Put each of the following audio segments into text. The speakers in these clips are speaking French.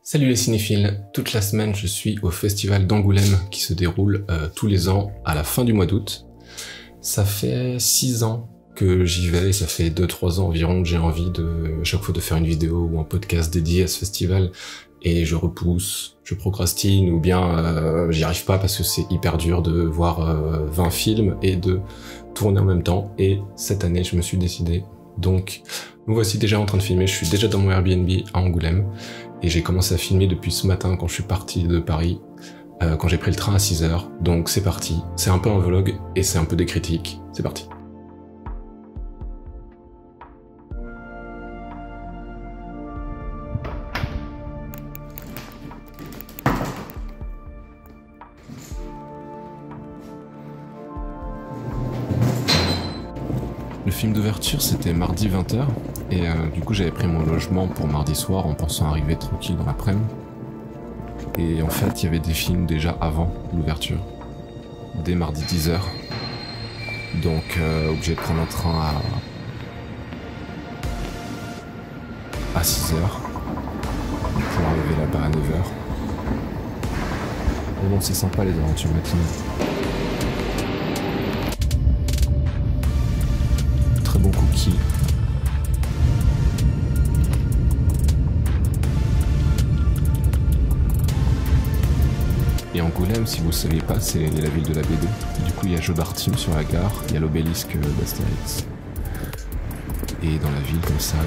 Salut les cinéphiles, toute la semaine je suis au festival d'Angoulême qui se déroule tous les ans à la fin du mois d'août. Ça fait 6 ans que j'y vais et ça fait 2-3 ans environ que j'ai envie de chaque fois de faire une vidéo ou un podcast dédié à ce festival et je repousse, je procrastine ou bien j'y arrive pas parce que c'est hyper dur de voir 20 films et de tourner en même temps et cette année je me suis décidé. Donc nous voici déjà en train de filmer, je suis déjà dans mon Airbnb à Angoulême et j'ai commencé à filmer depuis ce matin quand je suis parti de Paris, quand j'ai pris le train à 6h, donc c'est parti, c'est un peu un vlog et c'est un peu des critiques, c'est parti. Le film d'ouverture c'était mardi 20h et du coup j'avais pris mon logement pour mardi soir en pensant arriver tranquille dans l'après-midi. Et en fait il y avait des films déjà avant l'ouverture, dès mardi 10h. Donc obligé de prendre un train à 6h pour arriver là-bas à 9h. Mais bon c'est sympa les aventures matinales. Bon cookie. Et Angoulême, si vous ne le saviez pas, c'est la ville de la BD. Du coup, il y a Joe d'Artim sur la gare, il y a l'obélisque d'Astérix. Et dans la ville, comme ça,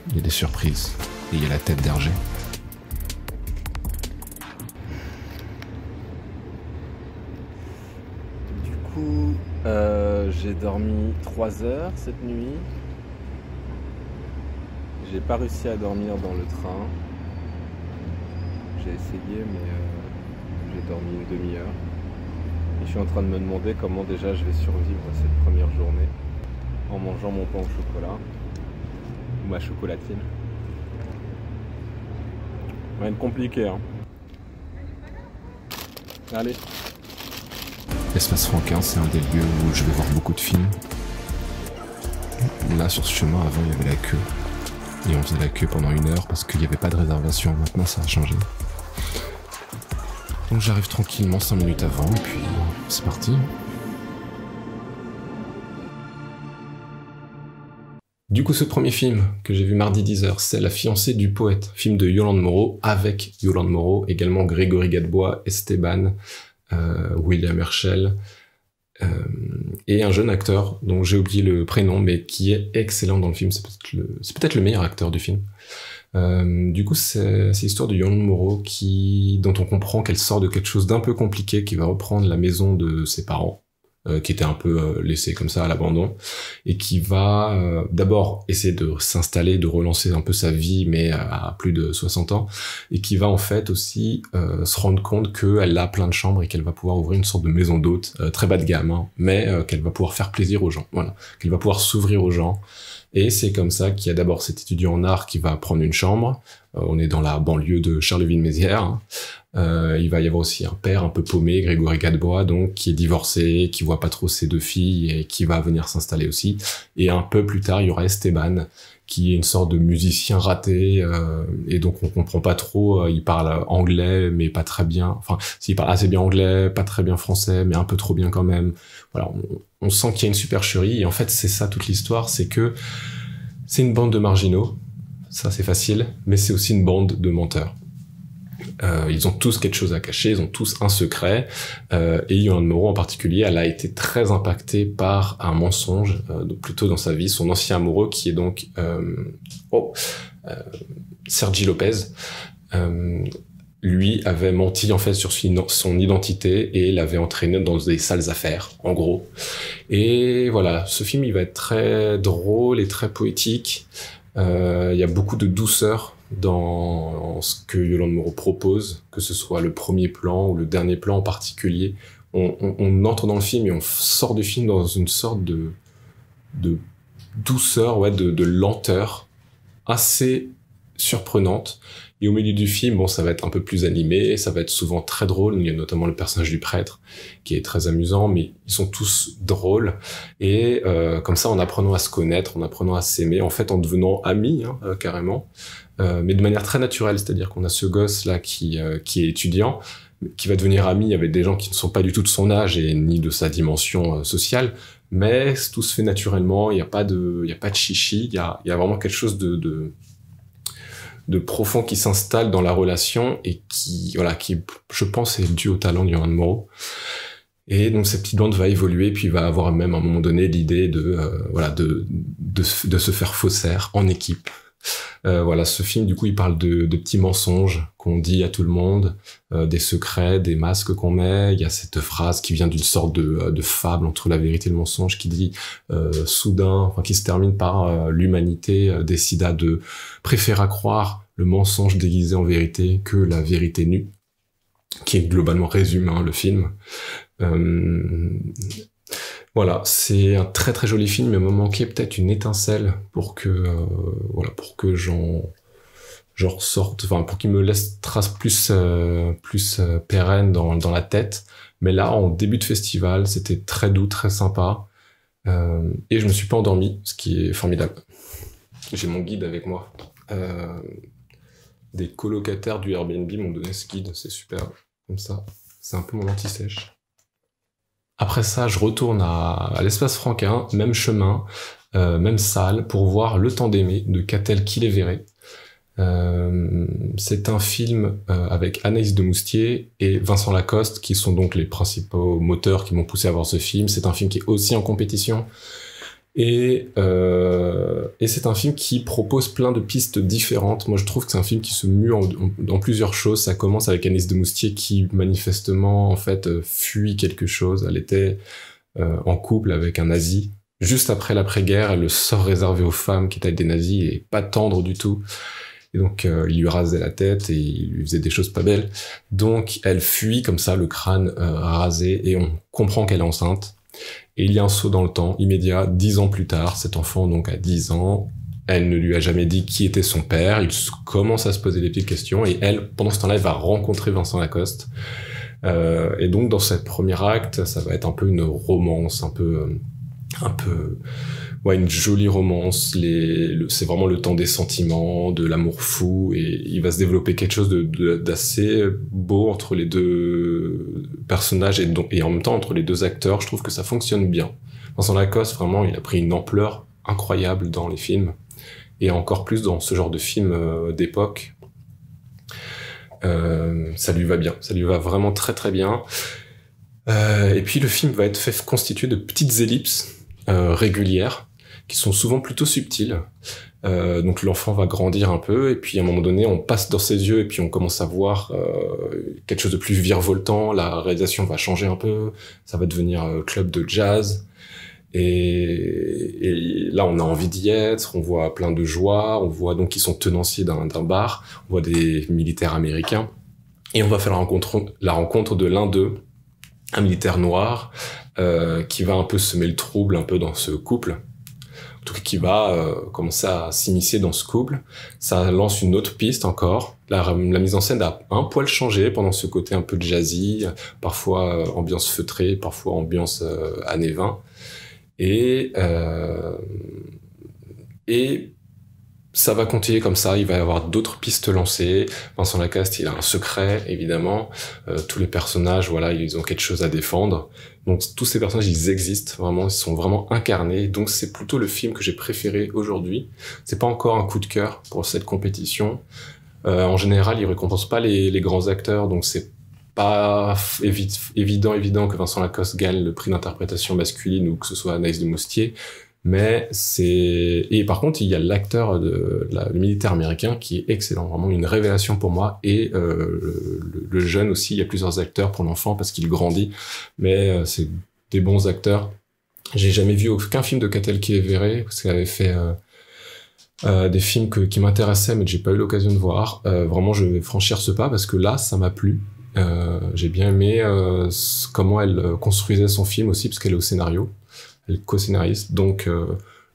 il y a des surprises. Et il y a la tête d'Hergé. Du coup, j'ai dormi 3 heures cette nuit. J'ai pas réussi à dormir dans le train. J'ai essayé, mais j'ai dormi une demi-heure. Et je suis en train de me demander comment déjà je vais survivre cette première journée en mangeant mon pain au chocolat ou ma chocolatine. Rien de compliqué, hein. Allez. L'espace Franquin, c'est un des lieux où je vais voir beaucoup de films. Là, sur ce chemin, avant, il y avait la queue. Et on faisait la queue pendant 1 heure parce qu'il n'y avait pas de réservation. Maintenant, ça a changé. Donc j'arrive tranquillement 5 minutes avant, et puis c'est parti. Du coup, ce premier film que j'ai vu mardi 10h, c'est La fiancée du poète, film de Yolande Moreau, avec Yolande Moreau, également Grégory Gadebois, Esteban, William Herschel, et un jeune acteur dont j'ai oublié le prénom, mais qui est excellent dans le film, c'est peut-être le meilleur acteur du film. Du coup, c'est l'histoire de Yolande Moreau dont on comprend qu'elle sort de quelque chose d'un peu compliqué, qui va reprendre la maison de ses parents, qui était un peu laissée comme ça à l'abandon, et qui va d'abord essayer de s'installer, de relancer un peu sa vie, mais à plus de 60 ans, et qui va en fait aussi se rendre compte qu'elle a plein de chambres et qu'elle va pouvoir ouvrir une sorte de maison d'hôte, très bas de gamme, hein, mais qu'elle va pouvoir faire plaisir aux gens, voilà, qu'elle va pouvoir s'ouvrir aux gens. Et c'est comme ça qu'il y a d'abord cet étudiant en art qui va prendre une chambre. On est dans la banlieue de Charleville-Mézières. Hein. Il va y avoir aussi un père un peu paumé, Grégory Gadebois, donc qui est divorcé, qui voit pas trop ses 2 filles et qui va venir s'installer aussi. Et un peu plus tard, il y aura Esteban, qui est une sorte de musicien raté, et donc on comprend pas trop. Il parle anglais, mais pas très bien. Enfin, s'il parle assez bien anglais, pas très bien français, mais un peu trop bien quand même. Voilà, on sent qu'il y a une supercherie, et en fait, c'est ça toute l'histoire, c'est que c'est une bande de marginaux, ça c'est facile, mais c'est aussi une bande de menteurs. Ils ont tous quelque chose à cacher, ils ont tous un secret, et Yolande Moreau en particulier, elle a été très impactée par un mensonge, plutôt dans sa vie, son ancien amoureux qui est donc Sergi Lopez. Lui avait menti en fait sur son identité et l'avait entraîné dans des sales affaires, en gros. Et voilà, ce film il va être très drôle et très poétique. Il y a beaucoup de douceur dans ce que Yolande Moreau propose, que ce soit le premier plan ou le dernier plan en particulier. On entre dans le film et on sort du film dans une sorte de douceur, ouais, de lenteur assez surprenante. Et au milieu du film, bon, ça va être un peu plus animé, ça va être souvent très drôle. Il y a notamment le personnage du prêtre qui est très amusant, mais ils sont tous drôles. Et comme ça, en apprenant à se connaître, en apprenant à s'aimer, en fait, en devenant amis, carrément, mais de manière très naturelle. C'est-à-dire qu'on a ce gosse-là qui est étudiant, qui va devenir ami avec des gens qui ne sont pas du tout de son âge et ni de sa dimension sociale, mais tout se fait naturellement. Il y a pas de chichi. Il y a vraiment quelque chose de profond qui s'installe dans la relation et qui, je pense, est dû au talent de Yoran Moreau. Et donc cette petite bande va évoluer, puis va avoir même à un moment donné l'idée de se faire faussaire en équipe. Ce film, du coup, il parle de petits mensonges qu'on dit à tout le monde, des secrets, des masques qu'on met. Il y a cette phrase qui vient d'une sorte de fable entre la vérité et le mensonge qui dit qui se termine par l'humanité décida de préférer croire le mensonge déguisé en vérité que la vérité nue, qui est globalement résumé le film. Voilà, c'est un très très joli film, mais il me manquait peut-être une étincelle pour que j'en ressorte, pour qu'il me laisse trace plus pérenne dans la tête. Mais là, en début de festival, c'était très doux, très sympa, et je me suis pas endormi, ce qui est formidable. J'ai mon guide avec moi. Des colocataires du Airbnb m'ont donné ce guide, c'est super, comme ça, c'est un peu mon anti-sèche. Après ça, je retourne à l'espace Franquin, même chemin, même salle, pour voir Le Temps d'aimer de Catel Quillet-Verret. C'est un film avec Anaïs de Moustier et Vincent Lacoste, qui sont donc les principaux moteurs qui m'ont poussé à voir ce film. C'est un film qui est aussi en compétition. Et c'est un film qui propose plein de pistes différentes. Moi, je trouve que c'est un film qui se mue dans plusieurs choses. Ça commence avec Anaïs de Moustier qui, manifestement, en fait, fuit quelque chose. Elle était en couple avec un nazi. Juste après l'après-guerre, le sort réservé aux femmes qui étaient des nazis est pas tendre du tout. Et donc, il lui rasait la tête et il lui faisait des choses pas belles. Donc, elle fuit comme ça, le crâne rasé, et on comprend qu'elle est enceinte. Et il y a un saut dans le temps, immédiat, 10 ans plus tard, cet enfant donc a 10 ans, elle ne lui a jamais dit qui était son père, il commence à se poser des petites questions, et elle, pendant ce temps-là, elle va rencontrer Vincent Lacoste. Et donc dans cette premier acte, ça va être un peu une romance, une jolie romance, c'est vraiment le temps des sentiments, de l'amour fou, et il va se développer quelque chose d'assez beau entre les deux personnages et en même temps entre les deux acteurs. Je trouve que ça fonctionne bien. Vincent Lacoste, vraiment, il a pris une ampleur incroyable dans les films, et encore plus dans ce genre de film d'époque. Ça lui va bien, ça lui va vraiment très très bien. Et puis le film va être constitué de petites ellipses régulières, qui sont souvent plutôt subtiles. Donc l'enfant va grandir un peu, et puis à un moment donné, on passe dans ses yeux, et puis on commence à voir quelque chose de plus virevoltant. La réalisation va changer un peu, ça va devenir club de jazz. Et là, on a envie d'y être, on voit plein de joie, on voit donc qu'ils sont tenanciers d'un bar, on voit des militaires américains, et on va faire la rencontre de l'un d'eux, un militaire noir, qui va un peu semer le trouble un peu dans ce couple. En tout cas, qui va commencer à s'immiscer dans ce couple. Ça lance une autre piste encore. La mise en scène a un poil changé pendant ce côté un peu jazzy, parfois ambiance feutrée, parfois ambiance années 20. Et ça va continuer comme ça, il va y avoir d'autres pistes lancées. Vincent Lacoste, il a un secret, évidemment. Tous les personnages, voilà, ils ont quelque chose à défendre. Donc tous ces personnages, ils existent vraiment, ils sont vraiment incarnés. Donc c'est plutôt le film que j'ai préféré aujourd'hui. C'est pas encore un coup de cœur pour cette compétition. En général, il récompense pas les grands acteurs, donc c'est pas évident que Vincent Lacoste gagne le prix d'interprétation masculine ou que ce soit Anaïs de Moustier. Mais et par contre, il y a l'acteur le militaire américain qui est excellent, vraiment une révélation pour moi, et le jeune aussi. Il y a plusieurs acteurs pour l'enfant parce qu'il grandit, mais c'est des bons acteurs. J'ai jamais vu aucun film de Catel Quillet-Verret, parce qu'il avait fait des films qui m'intéressaient mais que j'ai pas eu l'occasion de voir. Vraiment, je vais franchir ce pas parce que là, ça m'a plu. J'ai bien aimé comment elle construisait son film aussi, parce qu'elle est au scénario. Elle co-scénariste, donc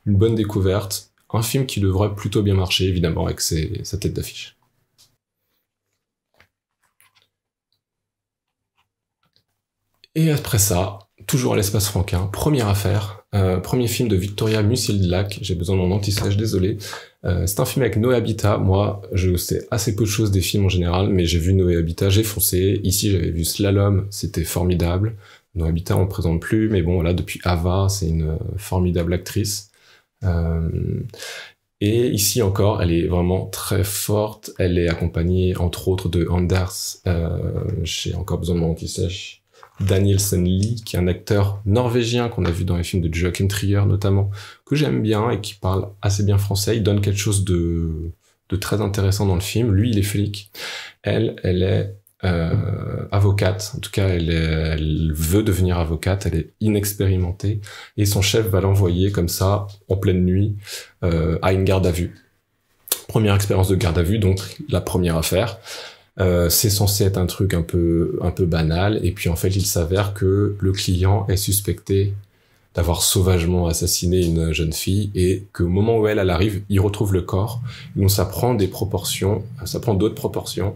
une bonne découverte, un film qui devrait plutôt bien marcher, évidemment, avec sa tête d'affiche. Et après ça, toujours à l'espace Franquin, première affaire, premier film de Victoria Musil-Dlac, j'ai besoin de mon anti-sèche, désolé. C'est un film avec Noé Habitat. Moi, je sais assez peu de choses des films en général, mais j'ai vu Noé Habitat, j'ai foncé. Ici, j'avais vu Slalom, c'était formidable. Noé Habitat, on ne présente plus, mais bon, voilà, depuis Ava, c'est une formidable actrice. Et ici encore, elle est vraiment très forte. Elle est accompagnée, entre autres, de Anders, j'ai encore besoin de mon anti-sèche, Danielsen Lee, qui est un acteur norvégien qu'on a vu dans les films de Joachim Trier notamment, que j'aime bien et qui parle assez bien français. Il donne quelque chose de très intéressant dans le film. Lui, il est flic. Elle est avocate. En tout cas, elle veut devenir avocate. Elle est inexpérimentée. Et son chef va l'envoyer comme ça, en pleine nuit, à une garde à vue. Première expérience de garde à vue, donc la première affaire. C'est censé être un truc un peu banal, et puis en fait il s'avère que le client est suspecté d'avoir sauvagement assassiné une jeune fille, et qu'au moment où elle arrive, il retrouve le corps, donc ça prend d'autres proportions,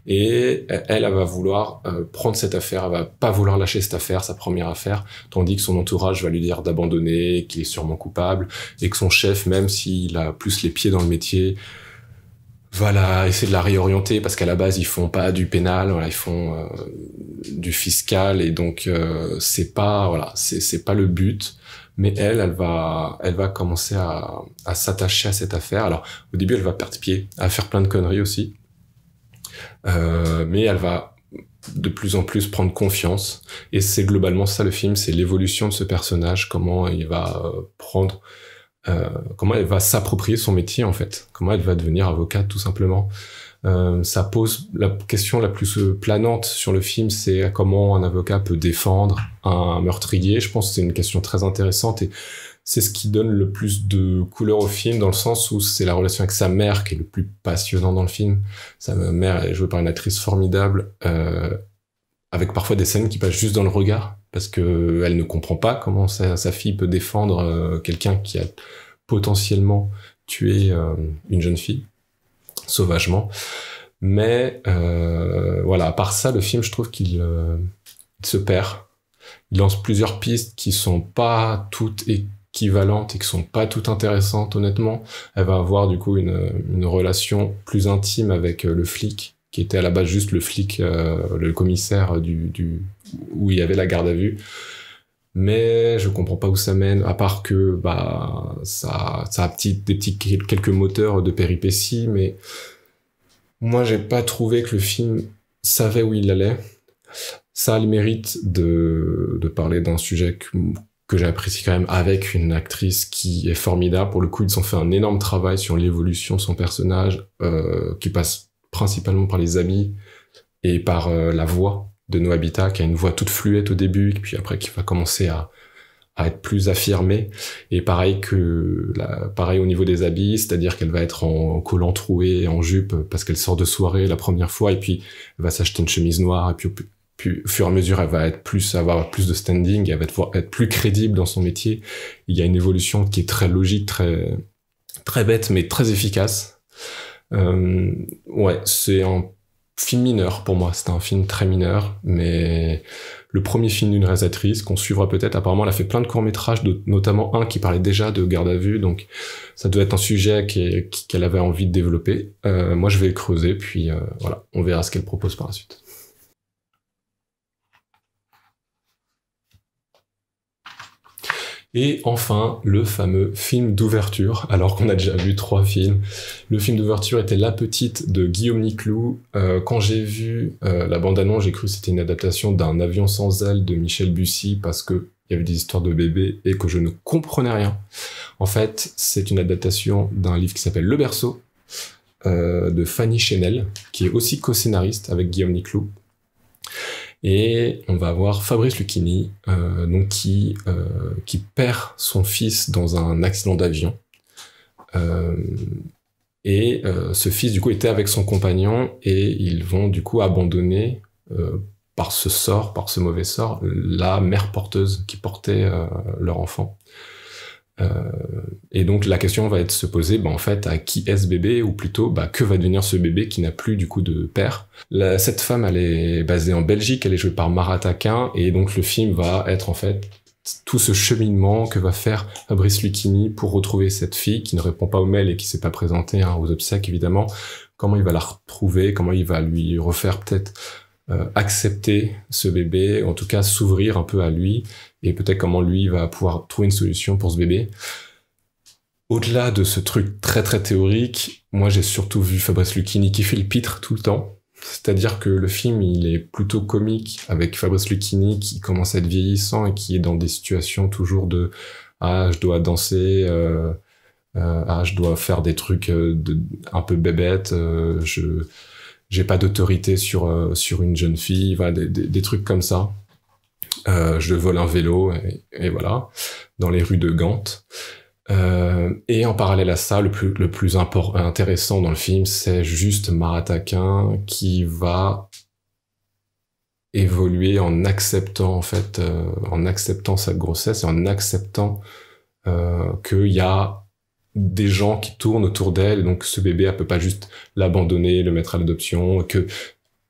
et elle va vouloir prendre cette affaire, elle va pas vouloir lâcher cette affaire, sa première affaire, tandis que son entourage va lui dire d'abandonner, qu'il est sûrement coupable, et que son chef, même s'il a plus les pieds dans le métier, voilà, essayer de la réorienter, parce qu'à la base ils font pas du pénal, voilà, ils font du fiscal, et donc c'est pas le but, mais elle va commencer à s'attacher à cette affaire. Alors au début elle va perdre pied, à faire plein de conneries aussi, mais elle va de plus en plus prendre confiance, et c'est globalement ça le film, c'est l'évolution de ce personnage, comment il va comment elle va s'approprier son métier en fait, comment elle va devenir avocate tout simplement. Ça pose la question la plus planante sur le film, c'est comment un avocat peut défendre un meurtrier. Je pense que c'est une question très intéressante, et c'est ce qui donne le plus de couleur au film, dans le sens où c'est la relation avec sa mère qui est le plus passionnant dans le film. Sa mère est jouée par une actrice formidable, avec parfois des scènes qui passent juste dans le regard, parce que elle ne comprend pas comment sa fille peut défendre quelqu'un qui a potentiellement tué une jeune fille sauvagement. Mais voilà, à part ça, le film, je trouve qu'il se perd. Il lance plusieurs pistes qui sont pas toutes équivalentes et qui sont pas toutes intéressantes, honnêtement. Elle va avoir du coup une relation plus intime avec le flic, qui était à la base juste le flic, le commissaire où il y avait la garde à vue. Mais je comprends pas où ça mène, à part que ça a quelques moteurs de péripéties, mais moi j'ai pas trouvé que le film savait où il allait. Ça a le mérite de parler d'un sujet que j'apprécie quand même, avec une actrice qui est formidable. Pour le coup, ils ont fait un énorme travail sur l'évolution de son personnage, qui passe principalement par les habits et par la voix de Noé Habitat, qui a une voix toute fluette au début, puis après qui va commencer à être plus affirmée. Et pareil au niveau des habits, c'est-à-dire qu'elle va être en collant troué, en jupe, parce qu'elle sort de soirée la première fois, et puis elle va s'acheter une chemise noire, et puis au fur et à mesure, elle va avoir plus de standing, elle va être plus crédible dans son métier. Il y a une évolution qui est très logique, très, très bête, mais très efficace. Ouais, c'est un film mineur pour moi, c'est un film très mineur, mais le premier film d'une réalisatrice qu'on suivra peut-être. Apparemment elle a fait plein de courts-métrages, notamment un qui parlait déjà de garde à vue, donc ça doit être un sujet qu'elle avait envie de développer. Moi je vais creuser, puis voilà, on verra ce qu'elle propose par la suite. Et enfin, le fameux film d'ouverture, alors qu'on a déjà vu 3 films. Le film d'ouverture était La Petite de Guillaume Niclou. Quand j'ai vu la bande-annonce, j'ai cru que c'était une adaptation d'un Avion sans ailes de Michel Bussy, parce que il y avait des histoires de bébés et que je ne comprenais rien. En fait, c'est une adaptation d'un livre qui s'appelle Le Berceau, de Fanny Chenel, qui est aussi co-scénariste avec Guillaume Niclou. Et on va avoir Fabrice Lucchini, donc qui perd son fils dans un accident d'avion. Ce fils, du coup, était avec son compagnon, et ils vont, du coup, abandonner, par ce mauvais sort, la mère porteuse qui portait leur enfant. Et donc la question va être de se poser, en fait, à qui est ce bébé, ou plutôt, que va devenir ce bébé qui n'a plus du coup de père. Cette femme, elle est basée en Belgique, elle est jouée par Mara Taquin, et donc le film va être en fait tout ce cheminement que va faire Fabrice Lucchini pour retrouver cette fille qui ne répond pas aux mails et qui s'est pas présentée aux obsèques évidemment. Comment il va la retrouver, comment il va lui refaire peut-être accepter ce bébé, en tout cas s'ouvrir un peu à lui, et peut-être comment lui va pouvoir trouver une solution pour ce bébé. Au-delà de ce truc très très théorique, moi j'ai surtout vu Fabrice Lucchini qui fait le pitre tout le temps. C'est-à-dire que le film, il est plutôt comique, avec Fabrice Lucchini qui commence à être vieillissant et qui est dans des situations toujours de « Ah, je dois danser, je dois faire des trucs un peu bébêtes, j'ai pas d'autorité sur une jeune fille, voilà, des trucs comme ça. Je vole un vélo, et voilà, dans les rues de Gand. » Et en parallèle à ça, le plus intéressant dans le film, c'est juste Mara Taquin qui va évoluer en acceptant en fait, en acceptant cette grossesse et en acceptant qu'il y a des gens qui tournent autour d'elle, et donc ce bébé, elle peut pas juste l'abandonner, le mettre à l'adoption, que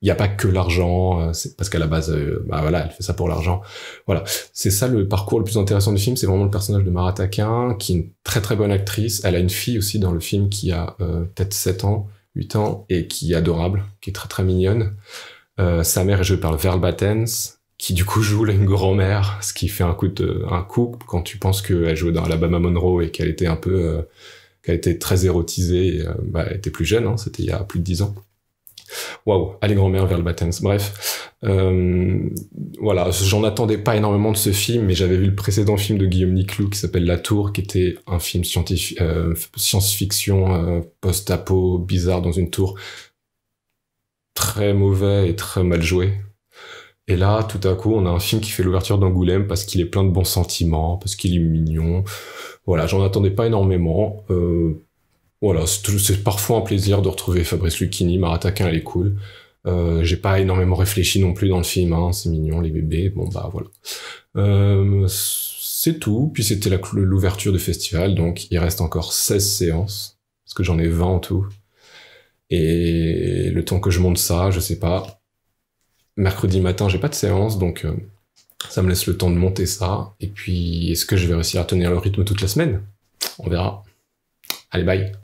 il y a pas que l'argent, c'est parce qu'à la base, voilà, elle fait ça pour l'argent. Voilà, c'est ça le parcours le plus intéressant du film, c'est vraiment le personnage de Mara Taquin, qui est une très très bonne actrice. Elle a une fille aussi dans le film qui a peut-être 7 ans, 8 ans, et qui est adorable, qui est très très mignonne. Sa mère est jouée par Verl Battens, qui du coup joue une grand-mère, ce qui fait un coup quand tu penses qu'elle jouait dans Alabama Monroe et qu'elle était un peu, qu'elle était très érotisée, et, elle était plus jeune, c'était il y a plus de 10 ans. Waouh, allez grand-mère Verl Battens. Bref, voilà, j'en attendais pas énormément de ce film, mais j'avais vu le précédent film de Guillaume Niclou qui s'appelle La Tour, qui était un film science-fiction, post-apo, bizarre dans une tour, très mauvais et très mal joué. Et là, tout à coup, on a un film qui fait l'ouverture d'Angoulême parce qu'il est plein de bons sentiments, parce qu'il est mignon. Voilà, j'en attendais pas énormément. Voilà, c'est parfois un plaisir de retrouver Fabrice Lucchini. Mara Taquin, elle est cool. J'ai pas énormément réfléchi non plus dans le film, c'est mignon, les bébés, voilà. C'est tout, puis c'était l'ouverture du festival, donc il reste encore 16 séances, parce que j'en ai 20 en tout. Et le temps que je monte ça, je sais pas. Mercredi matin, j'ai pas de séance, donc ça me laisse le temps de monter ça. Et puis, est-ce que je vais réussir à tenir le rythme toute la semaine? On verra. Allez, bye.